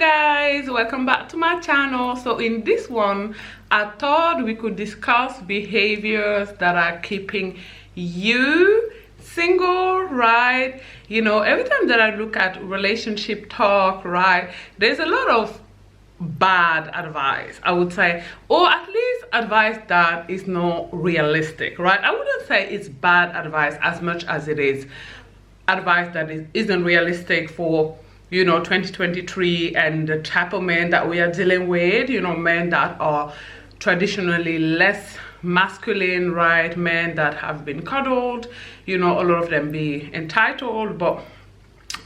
guys, welcome back to my channel. So in this one I thought we could discuss behaviors that are keeping you single, right? You know, every time that I look at relationship talk, right, there's a lot of bad advice, I would say, or at least advice that is not realistic, right? I wouldn't say it's bad advice as much as it is advice that isn't realistic for, you know, 2023 and the type of men that we are dealing with. You know, men that are traditionally less masculine, right? Men that have been cuddled, you know, a lot of them be entitled, but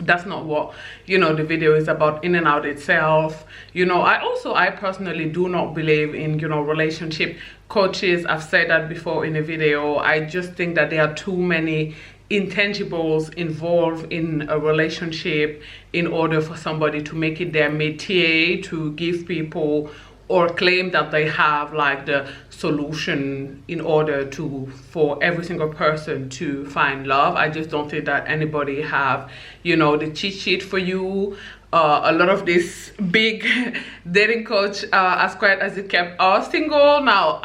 that's not what, you know, the video is about in and out itself. You know, I personally do not believe in, you know, relationship coaches. I've said that before in a video. I just think that there are too many intangibles involved in a relationship in order for somebody to make it their métier to give people or claim that they have like the solution in order to for every single person to find love. I just don't think that anybody have, you know, the cheat sheet for you. A lot of this big dating coach, as quiet as it kept us single. Now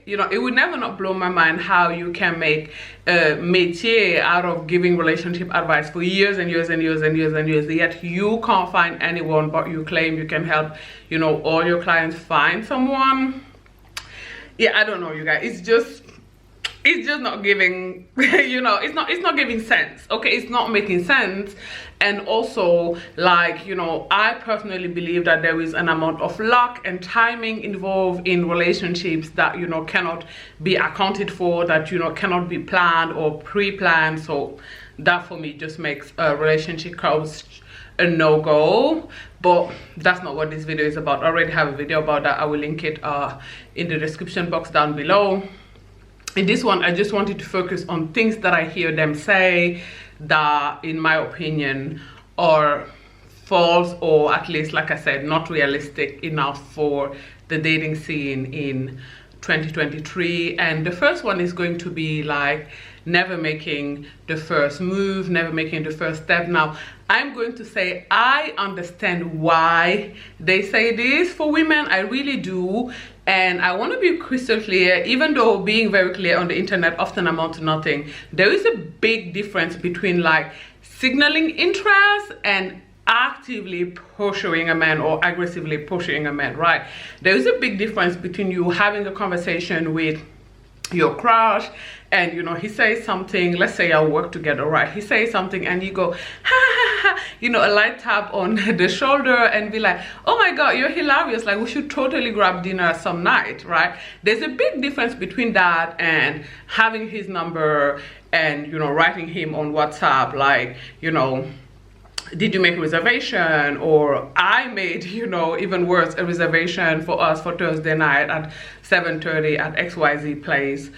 you know, it would never not blow my mind how you can make a métier out of giving relationship advice for years and years and years and years and years, yet you can't find anyone, but you claim you can help, you know, all your clients find someone. Yeah, I don't know, you guys, it's just not giving you know, it's not giving sense. Okay, it's not making sense. And also, like, you know, I personally believe that there is an amount of luck and timing involved in relationships that, you know, cannot be accounted for, that, you know, cannot be planned or pre-planned. So that for me just makes a relationship coach a no-go. But that's not what this video is about. I already have a video about that. I will link it in the description box down below. In this one, I just wanted to focus on things that I hear them say that, in my opinion, are false, or at least, like I said, not realistic enough for the dating scene in 2023. And the first one is going to be like never making the first move, never making the first step. Now, I'm going to say I understand why they say this for women. I really do. And I want to be crystal clear, even though being very clear on the internet often amounts to nothing. There is a big difference between like signaling interest and actively pursuing a man or aggressively pursuing a man, right? There is a big difference between you having a conversation with your crush and, you know, he says something, let's say y'all work together, right? He says something and you go, ha ha ha, you know, a light tap on the shoulder and be like, oh my god, you're hilarious, like we should totally grab dinner some night, right? There's a big difference between that and having his number and, you know, writing him on WhatsApp like, you know, did you make a reservation? Or I made, you know, even worse, a reservation for us for Thursday night at 7:30 at XYZ place.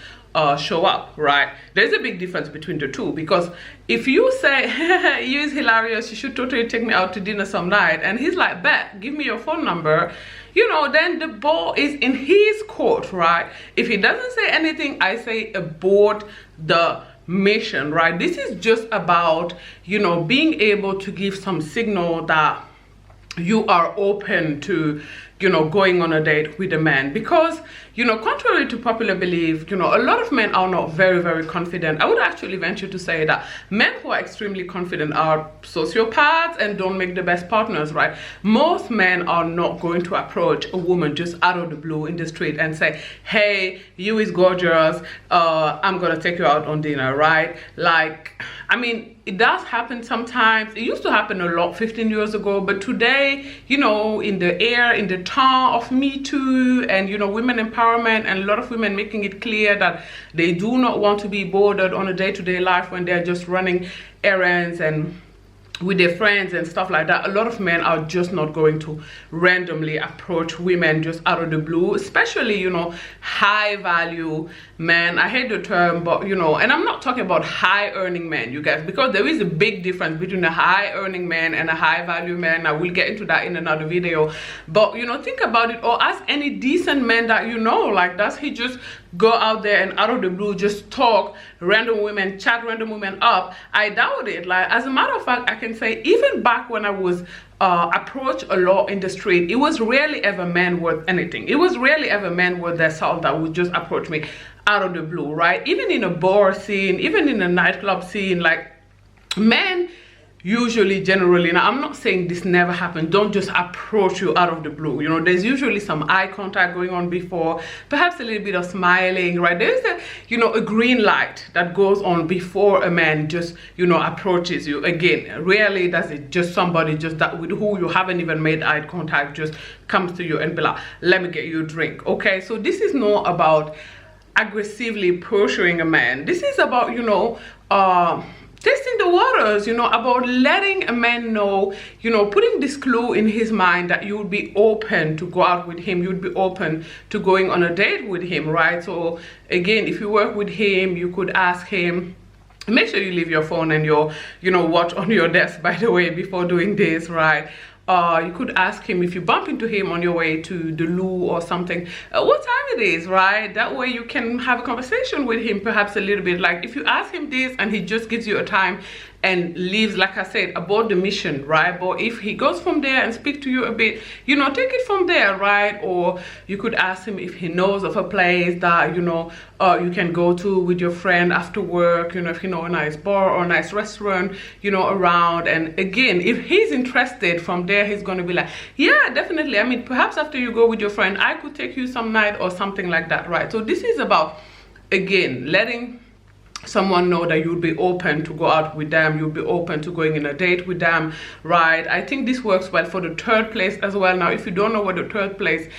Show up, right? There's a big difference between the two, because if you say you is hilarious, you should totally take me out to dinner some night, and he's like, bet, give me your phone number, you know, then the ball is in his court, right? If he doesn't say anything, I say abort the mission, right? This is just about, you know, being able to give some signal that you are open to, you know, going on a date with a man. Because, you know, contrary to popular belief, you know, a lot of men are not very, very confident. I would actually venture to say that men who are extremely confident are sociopaths and don't make the best partners, right? Most men are not going to approach a woman just out of the blue in the street and say, hey, you is gorgeous, I'm gonna take you out on dinner, right? Like, I mean, it does happen sometimes. It used to happen a lot 15 years ago, but today, you know, in the air, in the time of Me Too and, you know, women empowerment and a lot of women making it clear that they do not want to be bothered on a day-to-day life when they're just running errands and with their friends and stuff like that. A lot of men are just not going to randomly approach women just out of the blue, especially, you know, high value men. I hate the term, but, you know, and I'm not talking about high earning men, you guys, because there is a big difference between a high earning man and a high value man. I will get into that in another video. But, you know, think about it, or ask any decent man that you know, like, does he just go out there and out of the blue just talk random women, chat random women up? I doubt it. Like, as a matter of fact, I can say even back when I was approach a lot in the street, it was rarely ever men worth anything. It was rarely ever men worth their salt that would just approach me out of the blue, right? Even in a bar scene, even in a nightclub scene, like, men usually, generally, now I'm not saying this never happened, don't just approach you out of the blue. You know, there's usually some eye contact going on before, perhaps a little bit of smiling, right? There's a, you know, a green light that goes on before a man just, you know, approaches you. Again, rarely does it just somebody just that with who you haven't even made eye contact just comes to you and be like, let me get you a drink. Okay, so this is not about aggressively pursuing a man. This is about, you know, testing the waters, you know, about letting a man know, you know, putting this clue in his mind that you would be open to go out with him, you'd be open to going on a date with him, right? So again, if you work with him, you could ask him, make sure you leave your phone and your, you know, watch on your desk, by the way, before doing this, right? You could ask him, if you bump into him on your way to the loo or something, what time it is, right? That way you can have a conversation with him, perhaps a little bit. Like, if you ask him this and he just gives you a time and leaves, like I said, abort the mission, right? But if he goes from there and speak to you a bit, you know, take it from there, right? Or you could ask him if he knows of a place that, you know, you can go to with your friend after work, you know, if you know a nice bar or a nice restaurant, you know, around. And again, if he's interested, from there he's going to be like, yeah, definitely, I mean, perhaps after you go with your friend, I could take you some night or something like that, right? So this is about, again, letting someone know that you'd be open to go out with them, you'll be open to going in a date with them, right? I think this works well for the third place as well. Now, if you don't know what the third place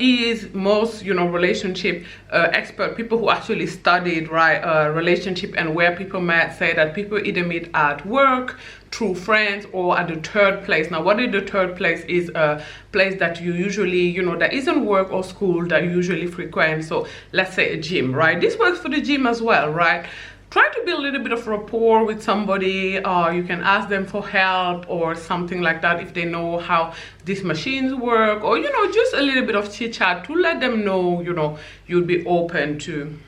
is, most, you know, relationship expert, people who actually studied, right, relationship and where people met, say that people either meet at work, through friends, or at the third place. Now, what is the third place? Is a place that you usually, you know, that isn't work or school, that you usually frequent. So let's say a gym, right? This works for the gym as well, right? Try to build a little bit of rapport with somebody. You can ask them for help or something like that if they know how these machines work, or, you know, just a little bit of chit chat to let them know, you know, you'll be open to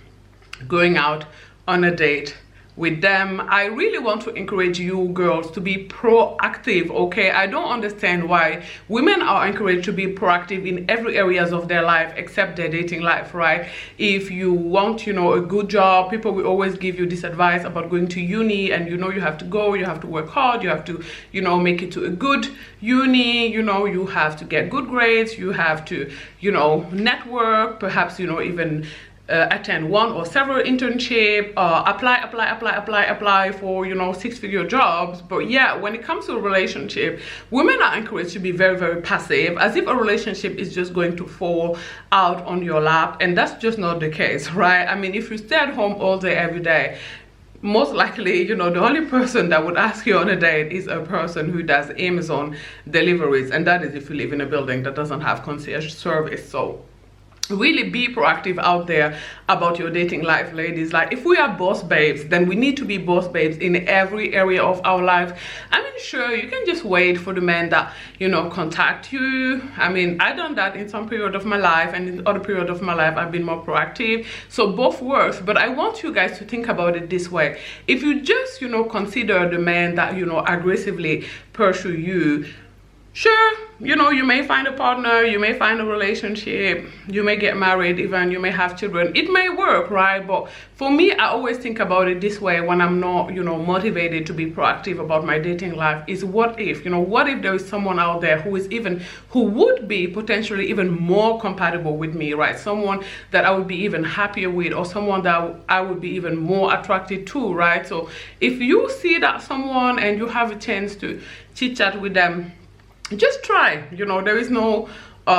going out on a date with them. I really want to encourage you girls to be proactive, okay? I don't understand why women are encouraged to be proactive in every areas of their life except their dating life, right? If you want, you know, a good job, people will always give you this advice about going to uni, and you know, you have to go, you have to work hard, you have to, you know, make it to a good uni, you know, you have to get good grades, you have to, you know, network, perhaps, you know, even attend one or several internship, apply for, you know, six-figure jobs. But yeah, when it comes to a relationship, women are encouraged to be very, very passive, as if a relationship is just going to fall out on your lap, and that's just not the case, right? I mean, if you stay at home all day every day, most likely, you know, the only person that would ask you on a date is a person who does Amazon deliveries, and that is if you live in a building that doesn't have concierge service. So really be proactive out there about your dating life, ladies. Like, if we are boss babes, then we need to be boss babes in every area of our life. I mean, sure, you can just wait for the men that, you know, contact you. I mean, I've done that in some period of my life, and in other period of my life I've been more proactive. So both works, but I want you guys to think about it this way. If you just, you know, consider the men that, you know, aggressively pursue you, sure, you know, you may find a partner, you may find a relationship, you may get married even, you may have children. It may work, right? But for me, I always think about it this way when I'm not, you know, motivated to be proactive about my dating life, is what if, you know, what if there is someone out there who would be potentially even more compatible with me, right? Someone that I would be even happier with, or someone that I would be even more attracted to, right? So if you see that someone and you have a chance to chit chat with them, just try. You know, there is no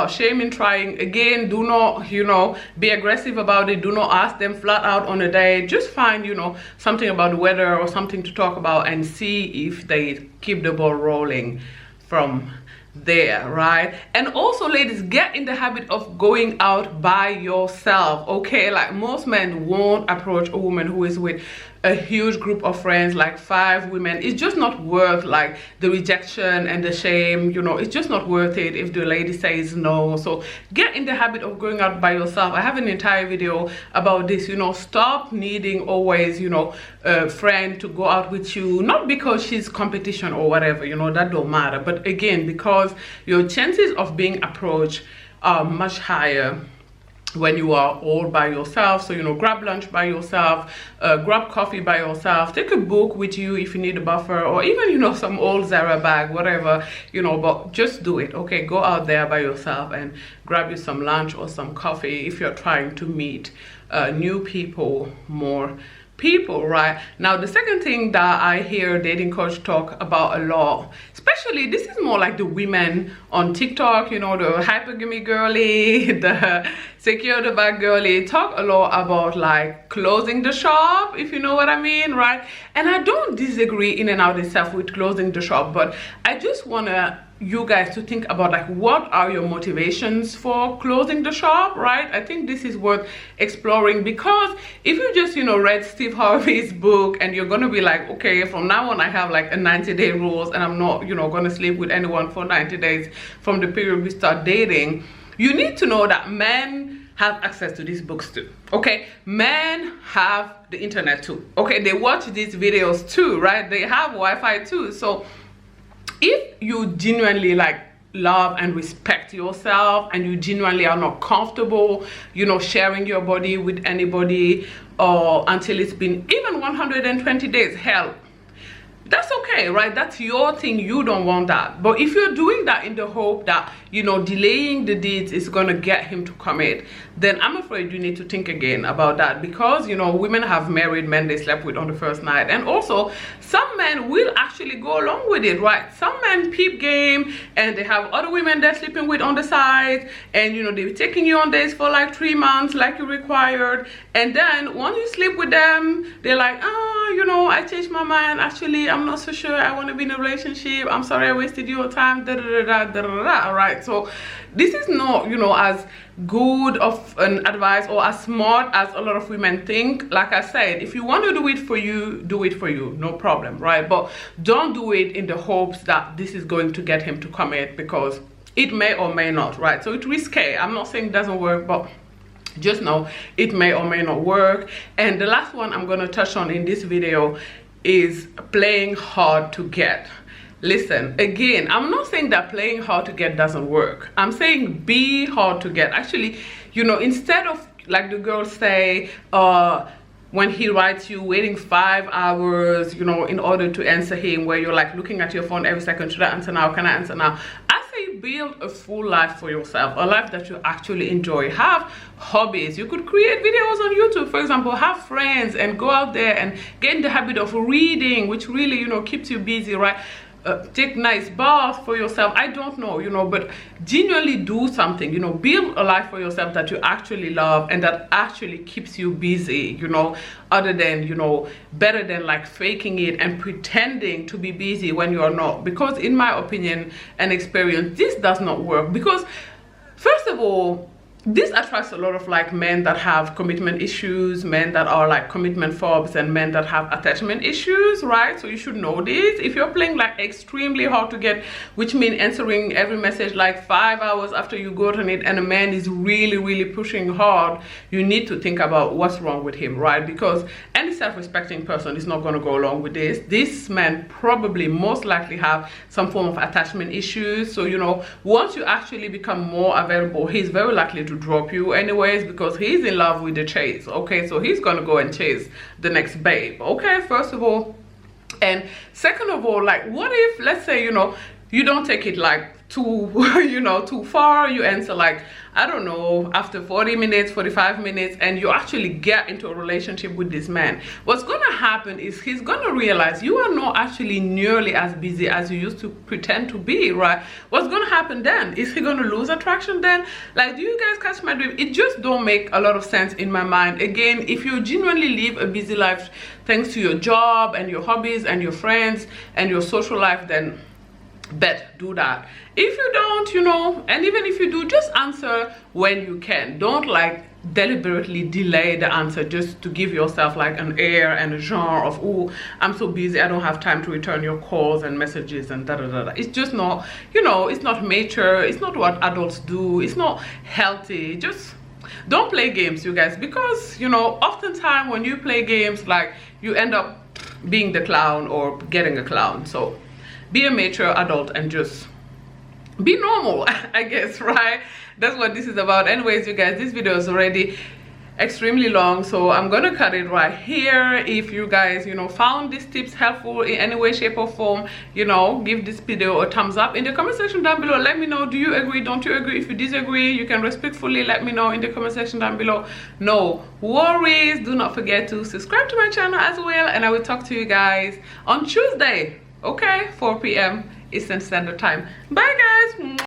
shame in trying. Again, do not, you know, be aggressive about it. Do not ask them flat out on a date. Just find, you know, something about the weather or something to talk about, and see if they keep the ball rolling from there, right? And also, ladies, get in the habit of going out by yourself, okay? Like, most men won't approach a woman who is with a huge group of friends, like 5 women, it's just not worth like the rejection and the shame, you know. It's just not worth it if the lady says no. So get in the habit of going out by yourself. I have an entire video about this, you know. Stop needing always, you know, a friend to go out with you, not because she's competition or whatever, you know, that don't matter, but again because your chances of being approached are much higher when you are all by yourself. So, you know, grab lunch by yourself, grab coffee by yourself, take a book with you if you need a buffer, or even, you know, some old Zara bag, whatever, you know, but just do it. Okay, go out there by yourself and grab you some lunch or some coffee if you're trying to meet new people, more people, right? Now, the second thing that I hear dating coach talk about a lot, especially this is more like the women on TikTok, you know, the hypergamy girly, the secure the bag girly, talk a lot about like closing the shop, if you know what I mean, right? And I don't disagree in and out itself with closing the shop, but I just wanna you guys to think about like what are your motivations for closing the shop, right? I think this is worth exploring, because if you just, you know, read Steve Harvey's book and you're gonna be like, okay, from now on I have like a 90-day rules and I'm not, you know, gonna sleep with anyone for 90 days from the period we start dating, you need to know that men have access to these books too. Okay, men have the internet too. Okay, they watch these videos too, right? They have Wi-Fi too. So if you genuinely like love and respect yourself and you genuinely are not comfortable, you know, sharing your body with anybody or until it's been even 120 days, hell, that's okay, right? That's your thing. You don't want that. But if you're doing that in the hope that, you know, delaying the deeds is gonna get him to commit, then I'm afraid you need to think again about that, because, you know, women have married men they slept with on the first night, and also some men will actually go along with it, right? Some men peep game and they have other women they're sleeping with on the side, and, you know, they're taking you on dates for like 3 months like you required, and then once you sleep with them, they're like, oh, you know, I changed my mind, actually I'm not so sure I want to be in a relationship, I'm sorry I wasted your time, da da da da da da. Right? So this is not, you know, as good of an advice or as smart as a lot of women think. Like I said, if you want to do it for you, do it for you, no problem, right? But don't do it in the hopes that this is going to get him to commit, because it may or may not, right? So it's risky. I'm not saying it doesn't work, but just know it may or may not work. And the last one I'm going to touch on in this video is playing hard to get. Listen, again, I'm not saying that playing hard to get doesn't work. I'm saying be hard to get. Actually, you know, instead of like the girls say, when he writes you waiting 5 hours, you know, in order to answer him, where you're like looking at your phone every second, should I answer now, can I answer now? I say build a full life for yourself, a life that you actually enjoy. Have hobbies. You could create videos on YouTube, for example, have friends and go out there and get in the habit of reading, which really, you know, keeps you busy, right? Take nice baths for yourself. I don't know, you know, but genuinely do something, you know, build a life for yourself that you actually love and that actually keeps you busy, you know, other than, you know, better than like faking it and pretending to be busy when you are not. Because in my opinion and experience, this does not work, because first of all, this attracts a lot of like men that have commitment issues, men that are like commitment phobes, and men that have attachment issues, right? So you should know this. If you're playing like extremely hard to get, which means answering every message like 5 hours after you got on it, and a man is really pushing hard, you need to think about what's wrong with him, right? Because any self-respecting person is not going to go along with this. This man probably most likely have some form of attachment issues. So, you know, once you actually become more available, he's very likely to drop you anyways, because he's in love with the chase. Okay, so he's gonna go and chase the next babe. Okay, first of all. And second of all, like, what if, let's say, you know, you don't take it like too you know, too far, you answer like, I don't know, after 40 minutes, 45 minutes, and you actually get into a relationship with this man. What's gonna happen is he's gonna realize you are not actually nearly as busy as you used to pretend to be, right? What's gonna happen then? Is he gonna lose attraction then? Like, do you guys catch my drift? It just don't make a lot of sense in my mind. Again, if you genuinely live a busy life thanks to your job and your hobbies and your friends and your social life, then bet do that. If you don't, you know, and even if you do, just answer when you can. Don't like deliberately delay the answer just to give yourself like an air and a genre of, oh, I'm so busy, I don't have time to return your calls and messages and da da da da. It's just not, you know, it's not mature, it's not what adults do, it's not healthy. Just don't play games, you guys, because, you know, oftentimes when you play games, like, you end up being the clown or getting a clown. So be a mature adult and just be normal, I guess, right? That's what this is about. Anyways, you guys, this video is already extremely long, so I'm gonna cut it right here. If you guys, you know, found these tips helpful in any way, shape or form, you know, give this video a thumbs up in the comment section down below. Let me know, do you agree, don't you agree? If you disagree, you can respectfully let me know in the comment section down below. No worries. Do not forget to subscribe to my channel as well, and I will talk to you guys on Tuesday, okay, 4 p.m. Eastern Standard Time. Bye guys.